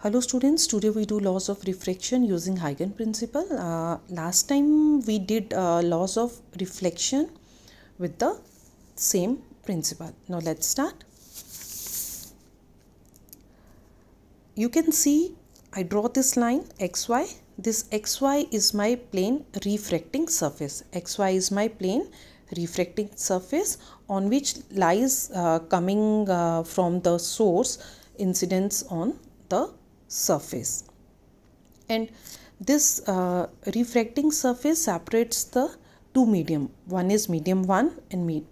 Hello students, today we do laws of refraction using Huygen principle. Last time we did laws of reflection with the same principle. Now let's start. You can see I draw this line xy. This xy is my plane refracting surface. Xy is my plane refracting surface on which lies coming from the source incidence on the surface, and this refracting surface separates the two medium. One is medium 1 and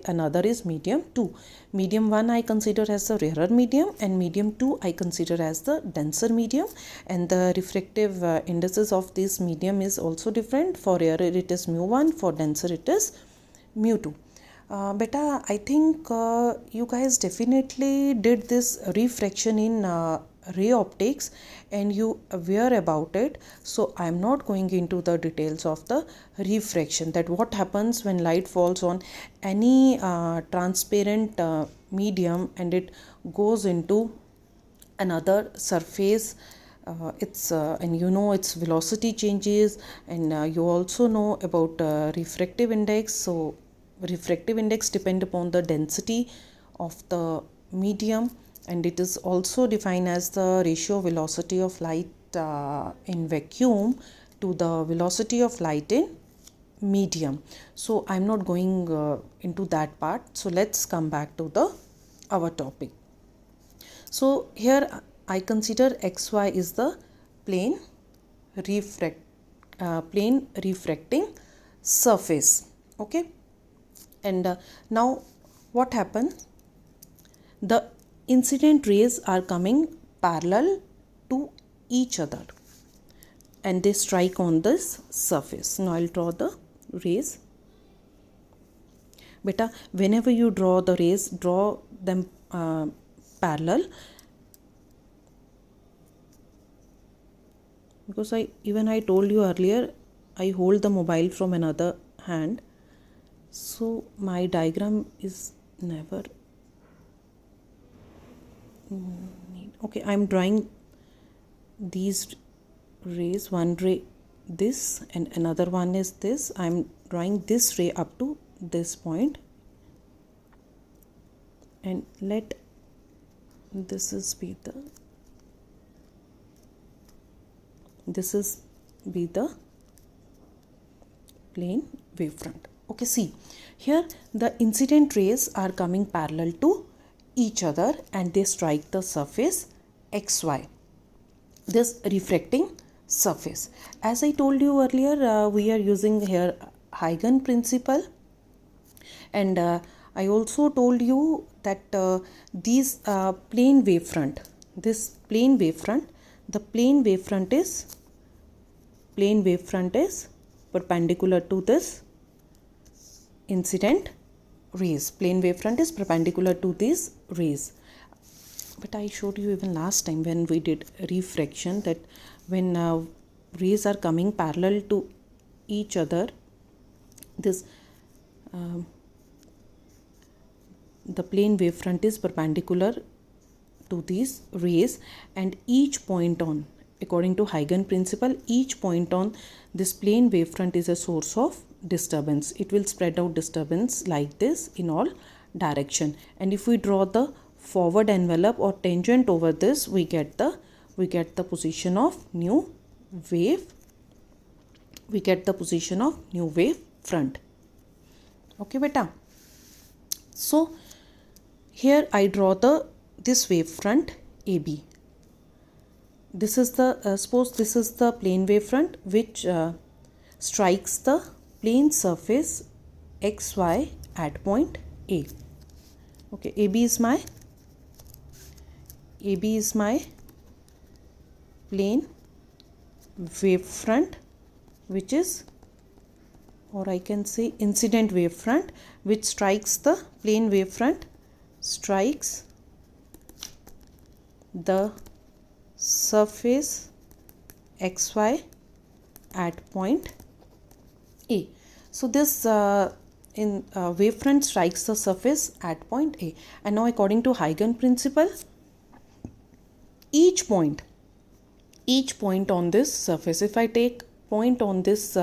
another is medium 2. Medium 1 I consider as the rarer medium and medium 2 I consider as the denser medium, and the refractive indices of this medium is also different. For rarer it is mu1, for denser it is mu2. Beta, I think you guys definitely did this refraction in ray optics and you aware about it, so I am not going into the details of the refraction, that what happens when light falls on any transparent medium and it goes into another surface. It's and you know its velocity changes, and you also know about refractive index. So refractive index depend upon the density of the medium, and it is also defined as the ratio velocity of light in vacuum to the velocity of light in medium. So I'm not going into that part, so let's come back to the our topic. So here I consider xy is the plane refracting surface. Okay, and now what happens? The incident rays are coming parallel to each other and they strike on this surface. Now I'll draw the rays. Beta, whenever you draw the rays, draw them parallel, because I told you earlier I hold the mobile from another hand, so my diagram is never okay. I'm drawing these rays, one ray this and another one is this. I'm drawing this ray up to this point, and let this is be the plane wavefront. Okay, see here the incident rays are coming parallel to each other and they strike the surface xy, this refracting surface. As I told you earlier, we are using here Huygen principle, and I also told you that these plane wavefront, this plane wavefront, the plane wavefront is perpendicular to this incident rays. Plane wavefront is perpendicular to these rays. But I showed you even last time when we did refraction that when rays are coming parallel to each other, this the plane wavefront is perpendicular to these rays, and each point on, according to Huygen principle, each point on this plane wavefront is a source of disturbance. It will spread out disturbance like this in all direction, and if we draw the forward envelope or tangent over this, we get the position of new wave. We get the position of new wave front. Okay, beta. So here I draw this wave front AB. This is the suppose this is the plane wavefront which strikes the plane surface xy at point A. Okay, AB is my plane wavefront, which is, or I can say incident wavefront, which strikes the plane wavefront, strikes the surface xy at point A. So this wavefront strikes the surface at point A, and now according to Huygen principle, each point each point on this surface. If I take point on this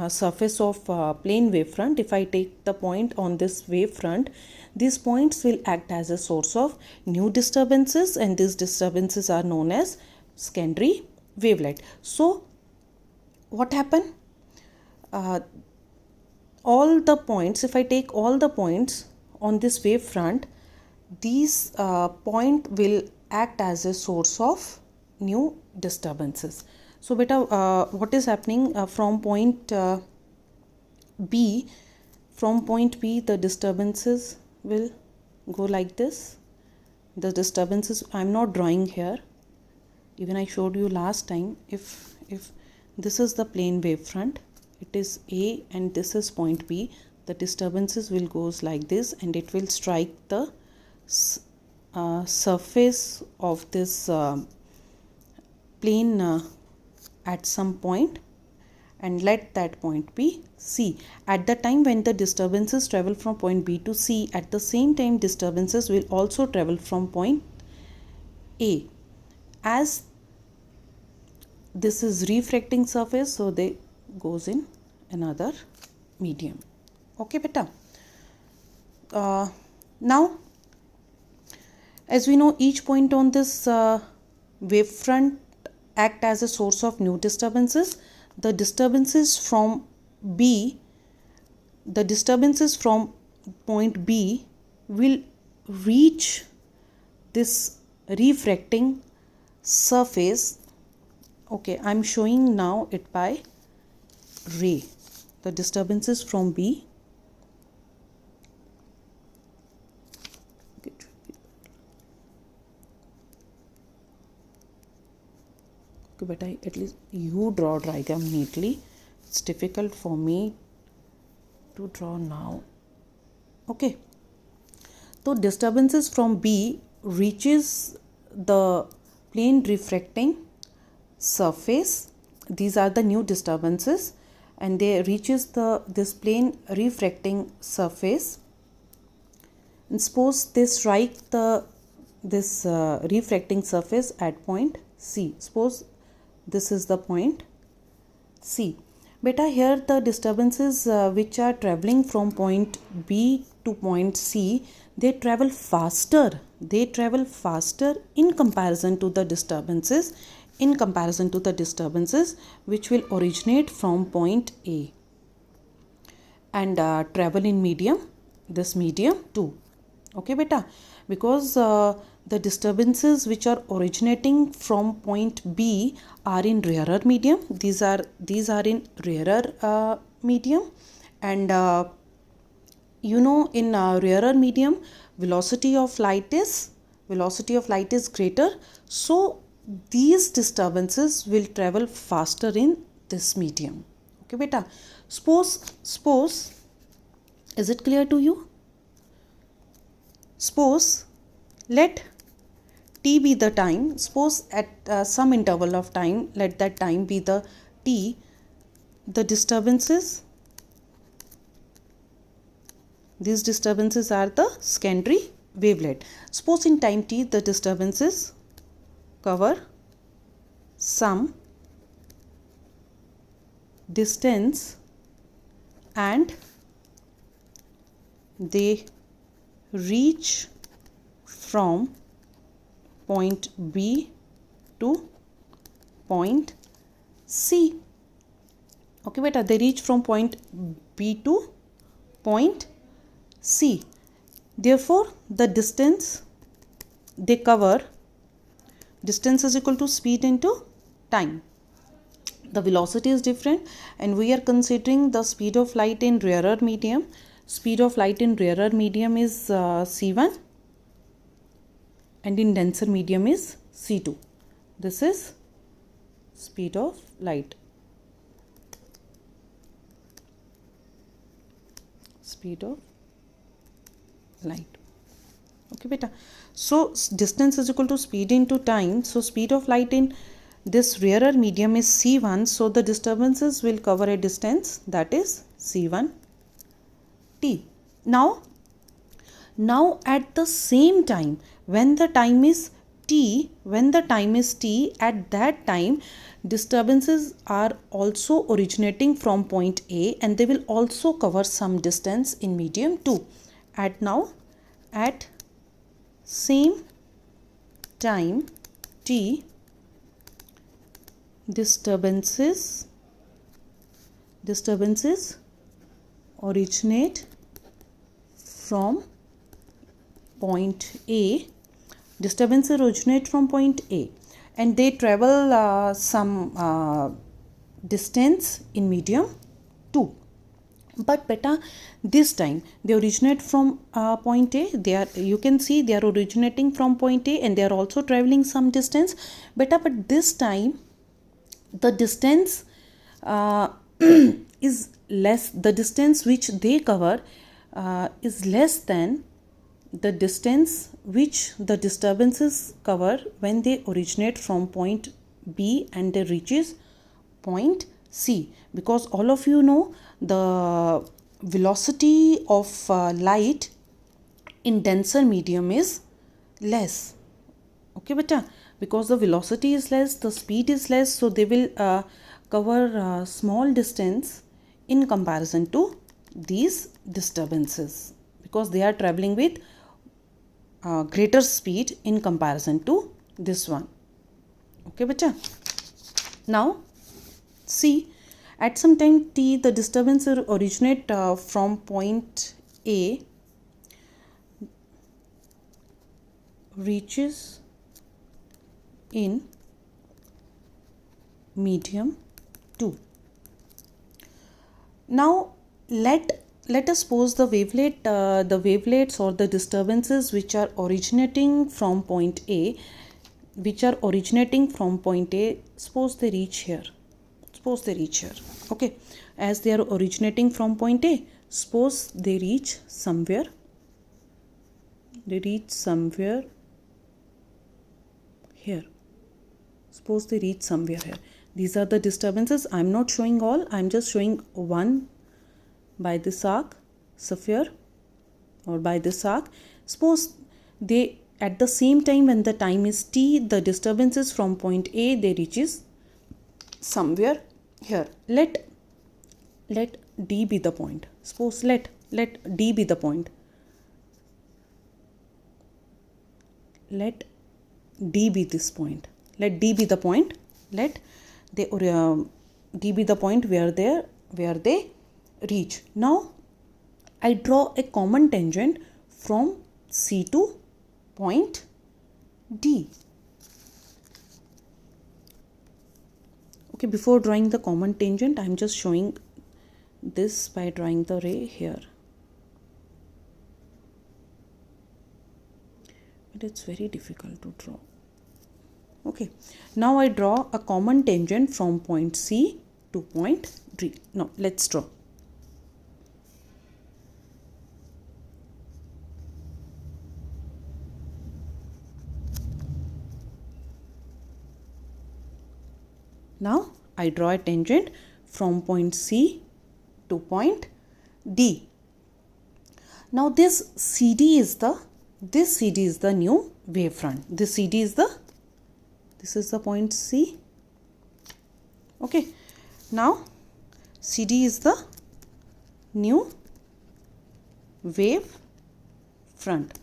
surface of plane wavefront, if I take the point on this wavefront, these points will act as a source of new disturbances, and these disturbances are known as secondary wavelet. So what happened? All the points, if I take all the points on this wavefront, these point will act as a source of new disturbances. So beta, what is happening from point B? From point B, the disturbances will go like this. The disturbances, I am not drawing here. Even I showed you last time. If this is the plane wavefront, it is A and this is point B, the disturbances will goes like this, and it will strike the surface of this plane at some point, and let that point be C. At the time when the disturbances travel from point B to C, at the same time disturbances will also travel from point A. As this is refracting surface, so they goes in another medium. Okay beta. Now as we know, each point on this wavefront act as a source of new disturbances. The disturbances from B, the disturbances from point B will reach this refracting surface. Okay, I am showing now it by ray. The disturbances from B but at least you draw diagram neatly. It's difficult for me to draw now. Okay, so disturbances from B reaches the plane refracting surface. These are the new disturbances, and they reaches this plane refracting surface. And suppose they strike this refracting surface at point C. Suppose this is the point C. Beta, here the disturbances which are traveling from point B to point C, they travel faster. They travel faster in comparison to the disturbances which will originate from point A and travel in this medium too. Okay beta, because the disturbances which are originating from point B are in rarer medium. These are in rarer medium, and you know, in rarer medium velocity of light is greater, so these disturbances will travel faster in this medium. Okay beta, suppose is it clear to you? Suppose let t be the time. Suppose at some interval of time, let that time be the t. The disturbances, these disturbances are the secondary wavelet. Suppose in time t the disturbances cover some distance and they reach from point B to point C. Okay beta, they reach from point B to point C. Therefore, the distance they cover, distance is equal to speed into time. The velocity is different, and we are considering the speed of light in rarer medium. Speed of light in rarer medium is c1, and in denser medium is c2. This is speed of light. Speed of light. Okay beta. So distance is equal to speed into time. So speed of light in this rarer medium is c1. So the disturbances will cover a distance, that is c1 t. Now at the same time, when the time is t, when the time is t, at that time disturbances are also originating from point A and they will also cover some distance in medium 2. At same time t, disturbances originate from point A. Disturbances originate from point A and they travel some distance in medium 2. But beta, this time they originate from point A. You can see they are originating from point A and they are also traveling some distance. Beta, but this time the distance is less. The distance which they cover is less than the distance which the disturbances cover when they originate from point B and they reaches point C, because all of you know the velocity of light in denser medium is less. Okay beta, because the velocity is less, the speed is less, so they will cover small distance in comparison to these disturbances, because they are traveling with greater speed in comparison to this one. Okay beta. Now see, at some time t, the disturbances originate from point A, reaches in medium 2. Now let us suppose the wavelets or the disturbances which are originating from point A, suppose they reach here. Okay, as they are originating from point A, suppose they reach somewhere here. Suppose they reach somewhere here. These are the disturbances. I am not showing all, I am just showing one by this arc, sphere, or by this arc. Suppose they, at the same time when the time is t, the disturbances from point A, they reaches somewhere here. Let D be the point. Suppose let D be the point. Let D be this point. Let D be the point. Let D be the point where they reach. Now I draw a common tangent from C to point D. Okay, before drawing the common tangent, I am just showing this by drawing the ray here. But it's very difficult to draw. Okay, now I draw a common tangent from point C to point D. Now let's draw. Now I draw a tangent from point C to point D. Now this CD is the new wavefront. This is the point C. Okay. Now CD is the new wave front.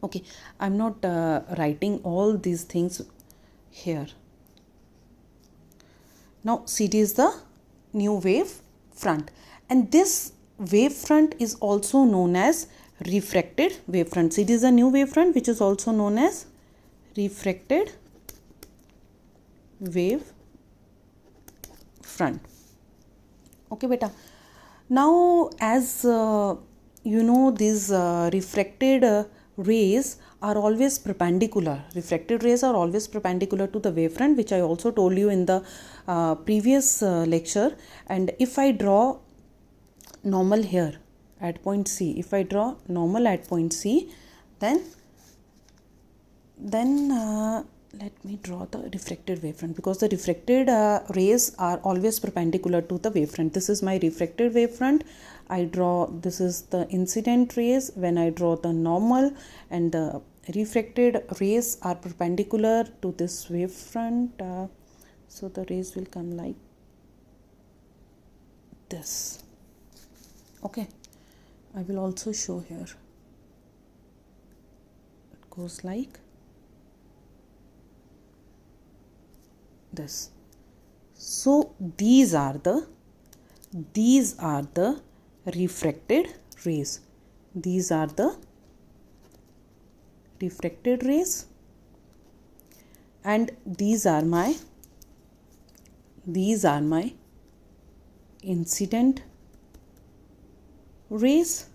Okay, I'm not writing all these things here. Now CD is the new wave front, and this wave front is also known as refracted wave front. CD is a new wave front which is also known as refracted wave front. Okay beta. Now as you know, these refracted rays are always perpendicular. Refracted rays are always perpendicular to the wavefront, which I also told you in the previous lecture. And if I draw normal here at point C, then let me draw the refracted wavefront, because the refracted rays are always perpendicular to the wavefront. This is my refracted wavefront. I draw, this is the incident rays when I draw the normal, and the refracted rays are perpendicular to this wavefront. So the rays will come like this. Okay, I will also show here. It goes like this. So these are the refracted rays. These are the refracted rays, and these are my incident rays.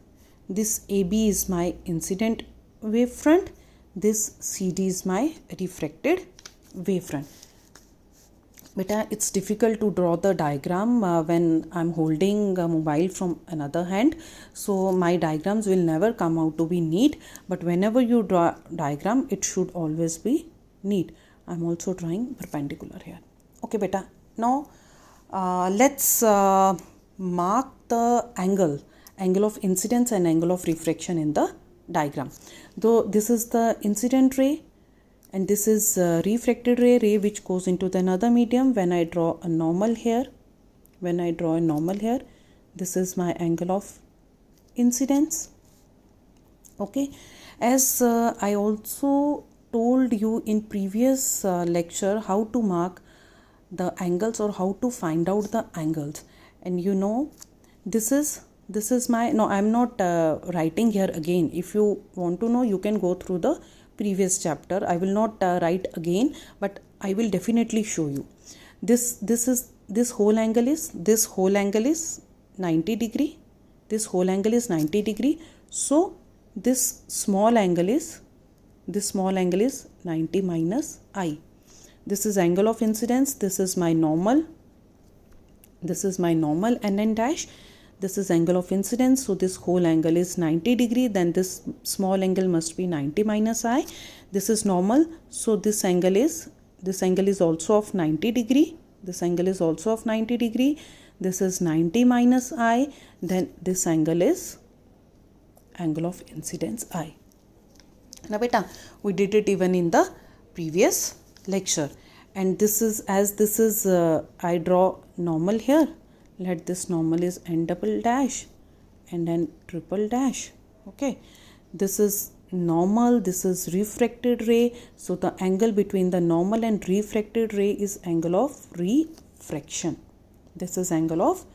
This AB is my incident wavefront. This CD is my refracted wavefront. Beta, it's difficult to draw the diagram when I'm holding a mobile from another hand. So my diagrams will never come out to be neat. But whenever you draw diagram, it should always be neat. I'm also drawing perpendicular here. Okay, beta. Now let's mark the angle of incidence and angle of refraction in the diagram. Though this is the incident ray, and this is refracted ray which goes into the another medium. When I draw a normal here, this is my angle of incidence. Okay, as I also told you in previous lecture how to mark the angles or how to find out the angles, and you know this is my, no, I'm not writing here again. If you want to know, you can go through the previous chapter. I will not write again, but I will definitely show you. This whole angle is 90 degree. This whole angle is 90 degree. So this small angle is 90 minus I. This is angle of incidence. This is my normal NN dash. This is angle of incidence. So this whole angle is 90 degree. Then this small angle must be 90 minus I. This is normal. So this angle is also of 90 degree. This angle is also of 90 degree. This is 90 minus I. Then this angle is angle of incidence I. Now beta, we did it even in the previous lecture. And this is, as this is I draw normal here. Let this normal is n double dash and then triple dash. Okay, this is normal, this is refracted ray. So the angle between the normal and refracted ray is angle of refraction. This is angle of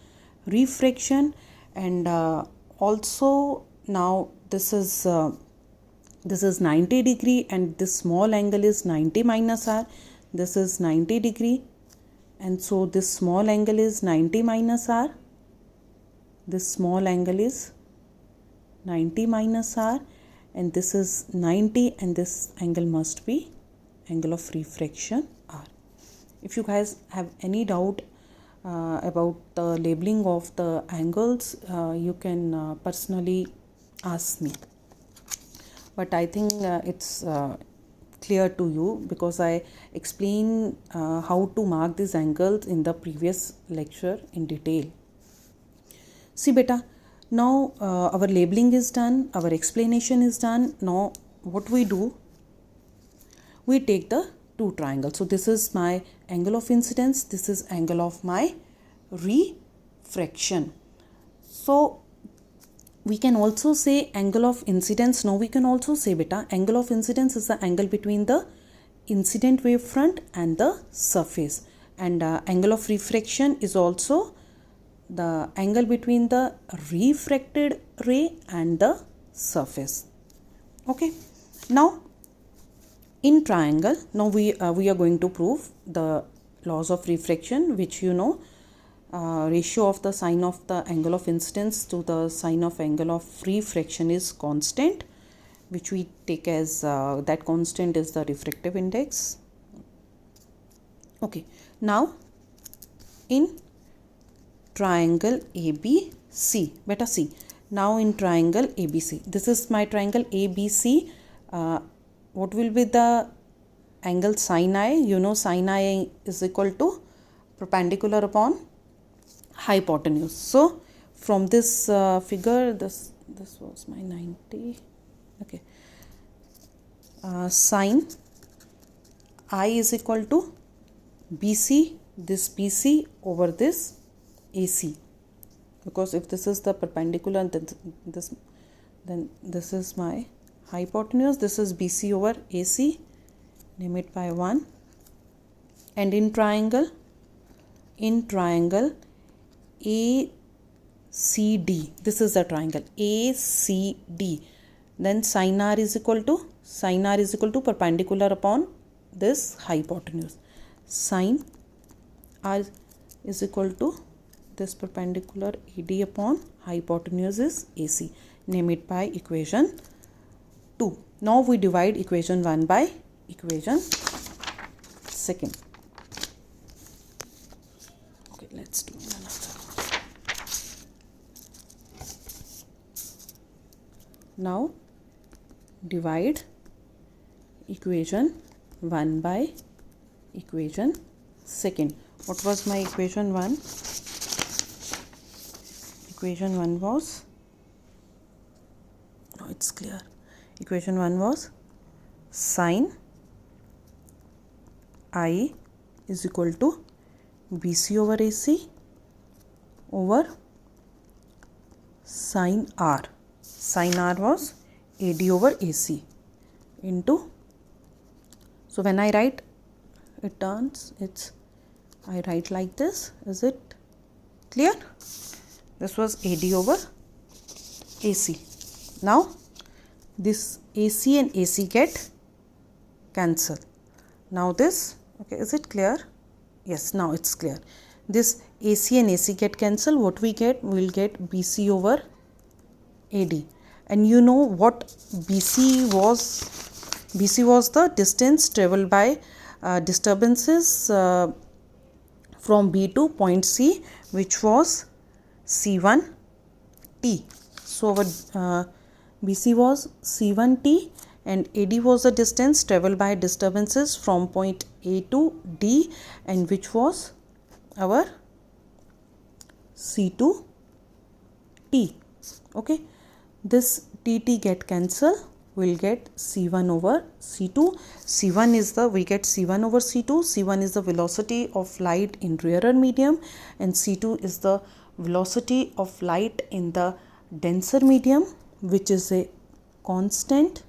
refraction. And also now this is 90 degree, and this small angle is 90 minus R. This is 90 degree. And so this small angle is 90 minus R. This small angle is 90 minus R. And this is 90, and this angle must be angle of refraction R. If you guys have any doubt about the labeling of the angles, you can personally ask me. But I think it's clear to you because I explained how to mark these angles in the previous lecture in detail. See beta, now our labeling is done, our explanation is done. Now what we do, we take the two triangles. So this is my angle of incidence, this is angle of my refraction. So we can also say angle of incidence. Now we can also say beta, angle of incidence is the angle between the incident wavefront and the surface, and angle of refraction is also the angle between the refracted ray and the surface. Okay, now in triangle, now we are going to prove the laws of refraction, which you know, ratio of the sine of the angle of incidence to the sine of angle of refraction is constant, which we take as that constant is the refractive index. Okay, now in triangle ABC, beta see, now in triangle ABC, this is my triangle ABC. What will be the angle sin I? You know, sin I is equal to perpendicular upon hypotenuse. So from this figure, this was my 90. Okay, Sine I is equal to BC, this BC over this AC, because if this is the perpendicular, then this is my hypotenuse, this is BC over AC, name it by 1. And in triangle ACD, this is the triangle ACD, then sin R is equal to perpendicular upon this hypotenuse. Sin R is equal to this perpendicular AD upon hypotenuse is AC. Name it by equation 2. Now we divide equation 1 by equation 2. Okay, let's do another. Now divide equation 1 by equation 2. What was my equation 1? Equation 1 was, now it's clear. Equation 1 was sin I is equal to BC over AC over sin R. Sin R was AD over AC into, so when I write it turns, I write like this. Is it clear? This was AD over AC. Now this AC and AC get cancel. Now this, okay, is it clear? Yes, now it's clear. This AC and AC get cancel. What we get? We will get BC over AD. And you know what BC was? BC was the distance traveled by disturbances from B to point C, which was C1T. So our BC was C1T and AD was the distance traveled by disturbances from point A to D, and which was our C2T. Okay, this TT get cancel. We'll get C1 over C2. C1 is the, we get C1 over C2. C1 is the velocity of light in rarer medium, and C2 is the velocity of light in the denser medium, which is a constant,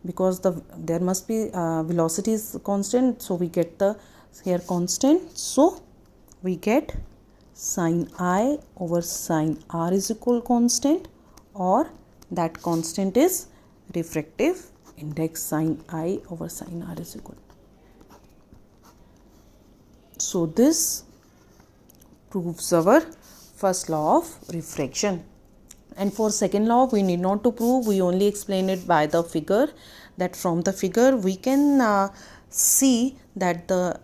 because there must be velocity is constant, so we get the here constant. So we get sin I over sin R is equal constant, or that constant is refractive index. Sin I over sin R is equal. So this proves our first law of refraction. And for second law, we need not to prove, we only explain it by the figure, that from the figure we can see that the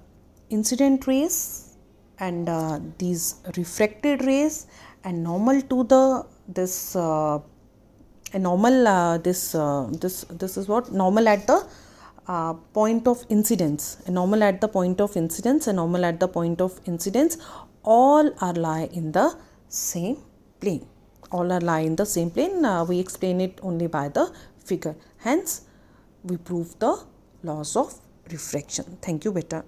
incident rays and these refracted rays and normal to the this is what normal at the point of incidence, a normal at the point of incidence, a normal at the point of incidence, all are lie in the same plane. All are lie in the same plane. We explain it only by the figure. Hence, we prove the laws of refraction. Thank you, beta.